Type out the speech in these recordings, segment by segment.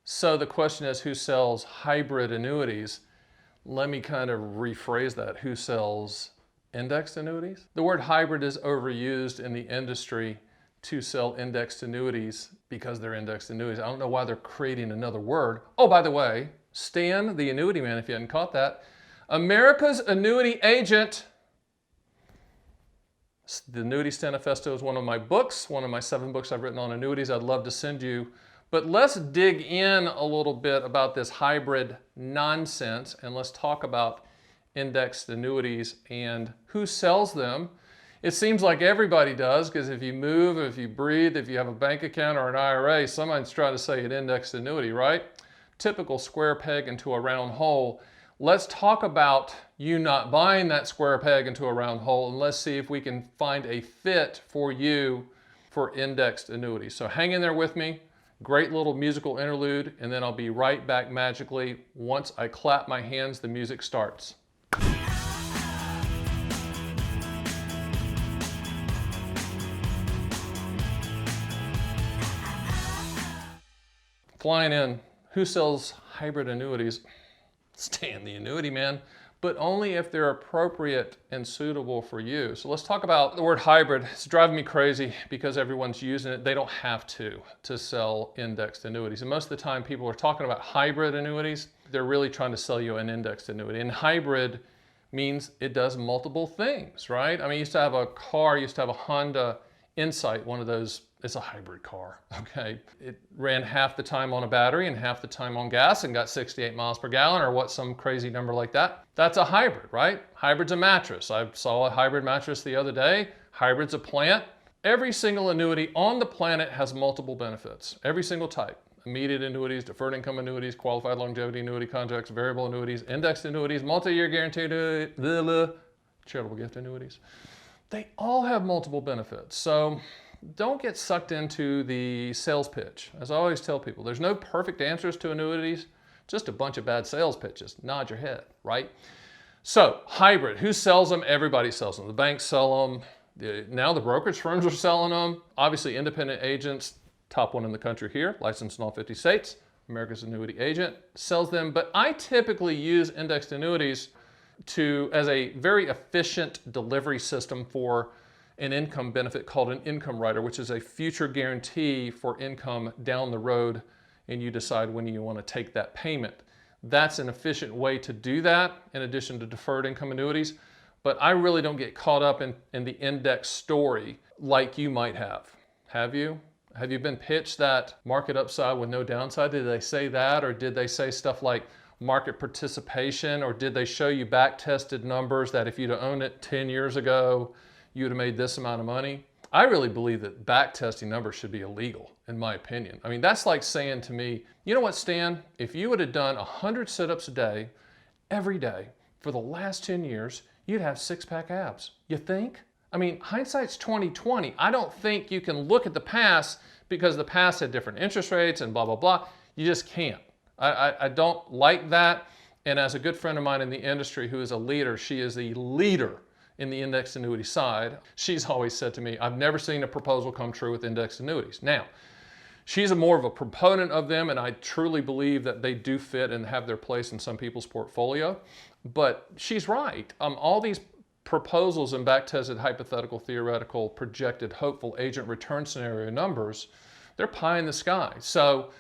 So the question is, who sells hybrid annuities? Let me kind of rephrase that. Who sells indexed annuities? The word hybrid is overused in the industry to sell indexed annuities because they're indexed annuities. I don't know why they're creating another word. Oh, by the way, Stan the Annuity Man, if you hadn't caught that, America's annuity agent. The Annuity Stanifesto is one of my books, one of my 7 books I've written on annuities. I'd love to send you. But let's dig in a little bit about this hybrid nonsense, and let's talk about indexed annuities and who sells them. It seems like everybody does, because if you move, if you breathe, if you have a bank account or an IRA, someone's trying to sell you an indexed annuity, right? Typical square peg into a round hole. Let's talk about you not buying that square peg into a round hole, and let's see if we can find a fit for you for indexed annuities. So hang in there with me. Great little musical interlude, and then I'll be right back magically. Once I clap my hands, the music starts. Flying in, who sells hybrid annuities? Stan the Annuity Man, but only if they're appropriate and suitable for you. So let's talk about the word hybrid. It's driving me crazy because everyone's using it. They don't have to sell indexed annuities. And most of the time people are talking about hybrid annuities. They're really trying to sell you an indexed annuity. And hybrid means it does multiple things, right? I mean, I used to have a car, I used to have a Honda Insight, one of those. It's a hybrid car, okay? It ran half the time on a battery and half the time on gas and got 68 miles per gallon or what, some crazy number like that. That's a hybrid, right? Hybrid's a mattress. I saw a hybrid mattress the other day. Hybrid's a plant. Every single annuity on the planet has multiple benefits, every single type. Immediate annuities, deferred income annuities, qualified longevity annuity contracts, variable annuities, indexed annuities, multi-year guaranteed charitable gift annuities. They all have multiple benefits. So don't get sucked into the sales pitch. As I always tell people, there's no perfect answers to annuities, just a bunch of bad sales pitches. Nod your head, right? So hybrid, who sells them? Everybody sells them. The banks sell them. Now the brokerage firms are selling them. Obviously independent agents, top one in the country here, licensed in all 50 states. America's Annuity Agent sells them, but I typically use indexed annuities as a very efficient delivery system for an income benefit called an income rider, which is a future guarantee for income down the road, and you decide when you want to take that payment. That's an efficient way to do that in addition to deferred income annuities, but I really don't get caught up in the index story like you might have. Have you? Have you been pitched that market upside with no downside? Did they say that, or did they say stuff like market participation, or did they show you back-tested numbers that if you'd have owned it 10 years ago, you would have made this amount of money? I really believe that back-testing numbers should be illegal, in my opinion. I mean, that's like saying to me, you know what, Stan, if you would have done 100 sit-ups a day, every day, for the last 10 years, you'd have six-pack abs. You think? I mean, hindsight's 20/20. I don't think you can look at the past because the past had different interest rates and blah, blah, blah. You just can't. I don't like that. And as a good friend of mine in the industry who is a leader, she is the leader in the indexed annuity side. She's always said to me, I've never seen a proposal come true with indexed annuities. Now, she's more of a proponent of them, and I truly believe that they do fit and have their place in some people's portfolio. But she's right. All these proposals and back-tested hypothetical, theoretical, projected, hopeful agent return scenario numbers, they're pie in the sky. So,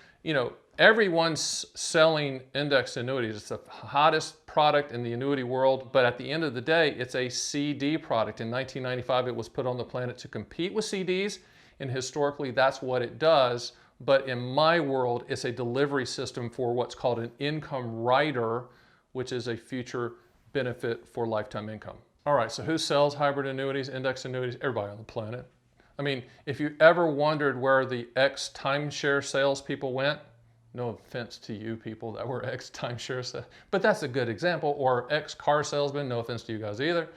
everyone's selling indexed annuities. It's the hottest product in the annuity world, but at the end of the day, it's a CD product. In 1995, it was put on the planet to compete with CDs, and historically, that's what it does. But in my world, it's a delivery system for what's called an income rider, which is a future benefit for lifetime income. All right, so who sells hybrid annuities, indexed annuities? Everybody on the planet. I mean, if you ever wondered where the ex-timeshare salespeople went, no offense to you people that were ex-timeshare, but that's a good example, or ex-car salesmen, no offense to you guys either.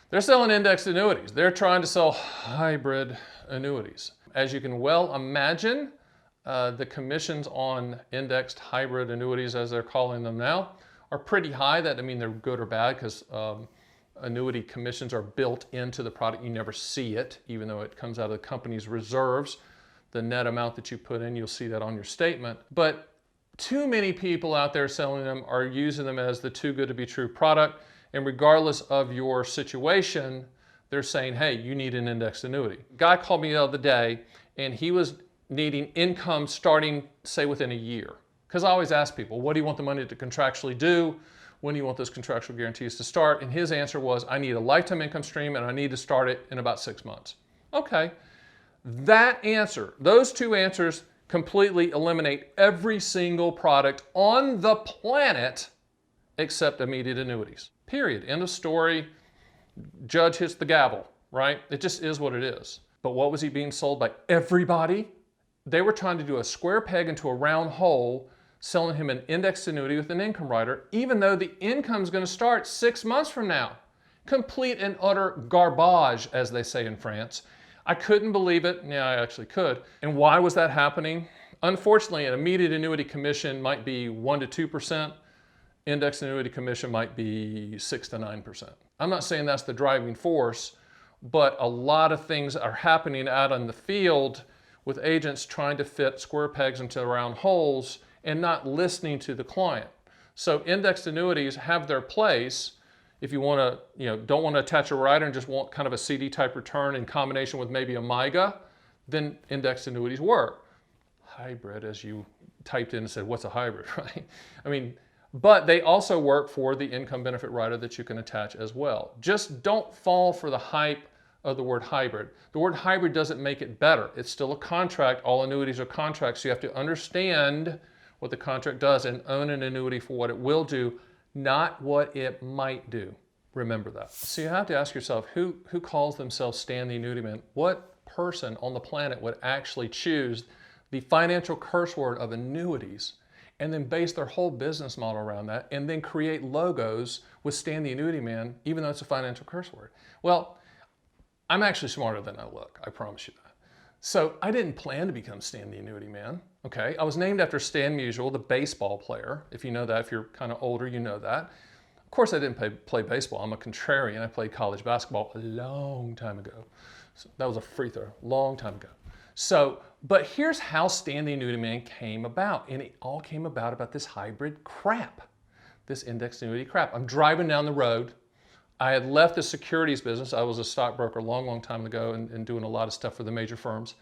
They're selling indexed annuities. They're trying to sell hybrid annuities. As you can well imagine, the commissions on indexed hybrid annuities, as they're calling them now, are pretty high. That, I mean, they're good or bad because annuity commissions are built into the product. You never see it, even though it comes out of the company's reserves. The net amount that you put in, you'll see that on your statement. But too many people out there selling them are using them as the too good to be true product. And regardless of your situation, they're saying, hey, you need an indexed annuity. A guy called me the other day and he was needing income starting, say, within a year. Because I always ask people, what do you want the money to contractually do? When do you want those contractual guarantees to start? And his answer was, I need a lifetime income stream and I need to start it in about 6 months. Okay, that answer, those two answers completely eliminate every single product on the planet except immediate annuities. Period. End of story. Judge hits the gavel, right? It just is what it is. But what was he being sold by? Everybody? They were trying to do a square peg into a round hole, selling him an indexed annuity with an income rider, even though the income is going to start 6 months from now. Complete and utter garbage, as they say in France. I couldn't believe it. Yeah, I actually could. And why was that happening? Unfortunately, an immediate annuity commission might be 1% to 2%. Indexed annuity commission might be 6 to 9%. I'm not saying that's the driving force, but a lot of things are happening out in the field with agents trying to fit square pegs into round holes and not listening to the client. So indexed annuities have their place. If you want to, don't want to attach a rider and just want kind of a CD type return in combination with maybe a MYGA, then indexed annuities work. Hybrid, as you typed in and said, what's a hybrid, right? I mean, but they also work for the income benefit rider that you can attach as well. Just don't fall for the hype of the word hybrid. The word hybrid doesn't make it better. It's still a contract. All annuities are contracts. So you have to understand what the contract does and own an annuity for what it will do, not what it might do. Remember that. So you have to ask yourself, who calls themselves Stan the Annuity Man? What person on the planet would actually choose the financial curse word of annuities and then base their whole business model around that and then create logos with Stan the Annuity Man, even though it's a financial curse word? Well, I'm actually smarter than I look, I promise you that. So I didn't plan to become Stan the Annuity Man, okay? I was named after Stan Musial, the baseball player. If you know that, if you're kind of older, you know that. Of course I didn't play baseball. I'm a contrarian. I played college basketball a long time ago. So that was a free throw, long time ago. So, but here's how Stan the Annuity Man came about. And it all came about this hybrid crap, this indexed annuity crap. I'm driving down the road. I had left the securities business. I was a stockbroker a long, long time ago and doing a lot of stuff for the major firms.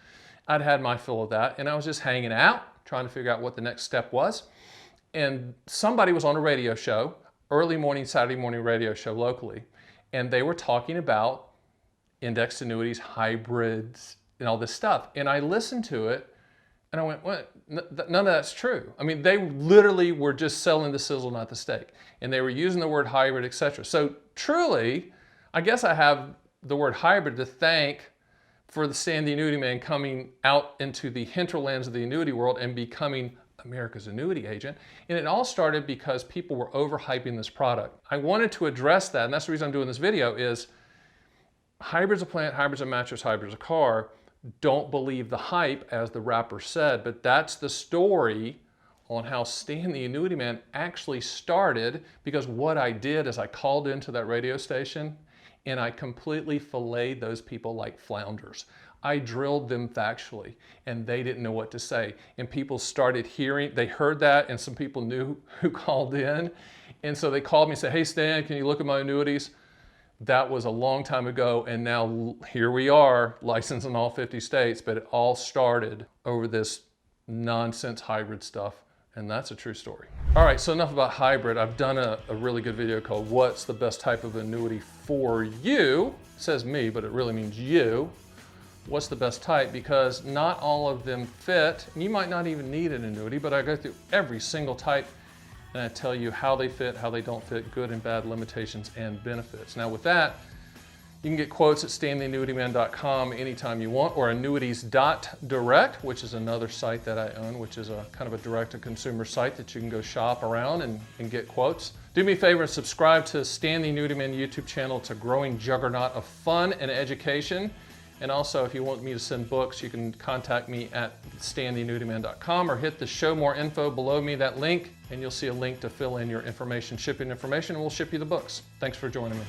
I'd had my fill of that and I was just hanging out, trying to figure out what the next step was. And somebody was on a radio show, early morning, Saturday morning radio show locally, and they were talking about indexed annuities, hybrids, and all this stuff. And I listened to it and I went, what? None of that's true. I mean, they literally were just selling the sizzle, not the steak. And they were using the word hybrid, etc. So truly, I guess I have the word hybrid to thank for the Stan the Annuity Man coming out into the hinterlands of the annuity world and becoming America's annuity agent. And it all started because people were overhyping this product. I wanted to address that, and that's the reason I'm doing this video, is hybrid's a plant, hybrid's a mattress, hybrid's a car. Don't believe the hype, as the rapper said, but that's the story on how Stan the Annuity Man actually started, because what I did is I called into that radio station and I completely filleted those people like flounders. I drilled them factually and they didn't know what to say. And people started hearing, they heard that, and some people knew who called in. And so they called me and said, hey Stan, can you look at my annuities? That was a long time ago, and now here we are, licensed in all 50 states, but it all started over this nonsense hybrid stuff, and that's a true story. All right, so enough about hybrid. I've done a really good video called What's the Best Type of Annuity for You? It says me, but it really means you. What's the best type? Because not all of them fit. You might not even need an annuity, but I go through every single type and I tell you how they fit, how they don't fit, good and bad limitations and benefits. Now with that, you can get quotes at stantheannuityman.com anytime you want, or annuities.direct, which is another site that I own, which is a kind of a direct-to-consumer site that you can go shop around and get quotes. Do me a favor and subscribe to Stan the Annuity Man YouTube channel. It's a growing juggernaut of fun and education. And also, if you want me to send books, you can contact me at stantheannuityman.com or hit the show more info below me, that link, and you'll see a link to fill in your information, shipping information, and we'll ship you the books. Thanks for joining me.